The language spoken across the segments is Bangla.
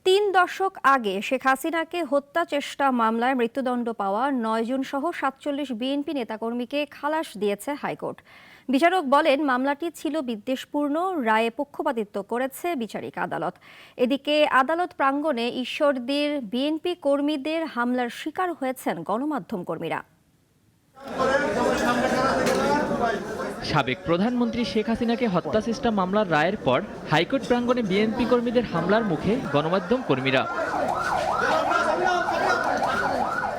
৩ দশক আগে শেখ হাসিনাকে হত্যা চেষ্টা মামলায় মৃত্যুদণ্ড পাওয়া ৯ জন সহ ৪৭ বিএনপি নেতাকর্মীকে খালাস দিয়েছে হাইকোর্ট। বিচারক বলেন, মামলাটি ছিল বিদ্বেষপূর্ণ, রায়ে পক্ষপাতিত্ব করেছে বিচারিক আদালত। এদিকে আদালত প্রাঙ্গণে ঈশ্বরদীর বিএনপি কর্মীদের হামলার শিকার হয়েছেন গণমাধ্যম কর্মীরা। সাবেক প্রধানমন্ত্রী শেখ হাসিনাকে হত্যা চেষ্টা মামলার রায়ের পর হাইকোর্ট প্রাঙ্গণে বিএনপি কর্মীদের হামলার মুখে গণমাধ্যম কর্মীরা।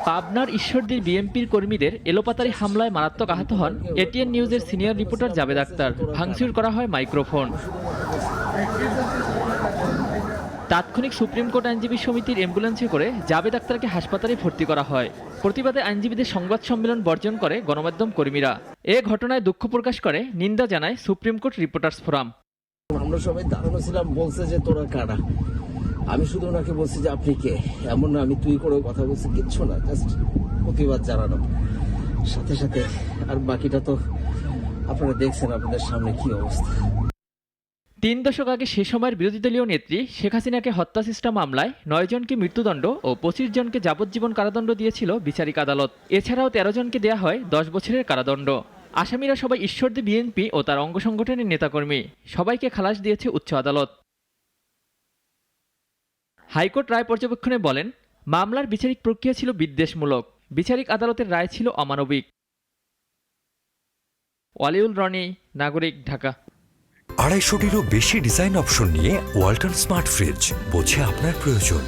পাবনার ঈশ্বরদীর বিএনপির কর্মীদের এলোপাতারি হামলায় মারাত্মক আহত হন এটিএন নিউজের সিনিয়র রিপোর্টার জাবেদ আক্তার। ভাঙচুর করা হয় মাইক্রোফোন। তাৎক্ষণিক সুপ্রিম কোর্ট আইনজীবী সমিতির অ্যাম্বুলেন্সে করে জাবেদ আক্তারকে হাসপাতালে ভর্তি করা হয়। প্রতিবাদে আইনজীবীদের সংবাদ সম্মেলন বর্জন করে গণমাধ্যম কর্মীরা। এ ঘটনায় দুঃখ প্রকাশ করে নিন্দা জানায় সুপ্রিম কোর্ট রিপোর্টার্স ফোরাম। আমরা সবাই দাঁড়ানো ছিলাম, বলছে যে তোরা কারা। আমি শুধু ওনাকে বলছি যে আপনি কে, এমন না আমি তুই করে কথা বলছি, কিচ্ছু না, জাস্ট প্রতিবাদ জানানো সাথে সাথে। আর বাকিটা তো আপনারা দেখছেন আপনাদের সামনে কি অবস্থা। ৩ দশক আগে সে সময়ের বিরোধী দলীয় নেত্রী শেখ হাসিনাকে হত্যা চেষ্টা মামলায় ৯ জনকে মৃত্যুদণ্ড ও ২৫ জনকে যাবজ্জীবন কারাদণ্ড দিয়েছিল বিচারিক আদালত। এছাড়াও ১৩ জনকে দেয়া হয় ১০ বছরের কারাদণ্ড। আসামিরা সবাই ঈশ্বরদী বিএনপি ও তার অঙ্গ সংগঠনের নেতাকর্মী। সবাইকে খালাস দিয়েছে উচ্চ আদালত। হাইকোর্ট রায় পর্যবেক্ষণে বলেন, মামলার বিচারিক প্রক্রিয়া ছিল বিদ্বেষমূলক। বিচারিক আদালতের রায় ছিল অমানবিক। ওয়ালিউল রনি, নাগরিক, ঢাকা। ২৫০টিরও বেশি ডিজাইন অপশন নিয়ে ওয়ালটন স্মার্ট ফ্রিজ, বোঝে আপনার প্রয়োজন।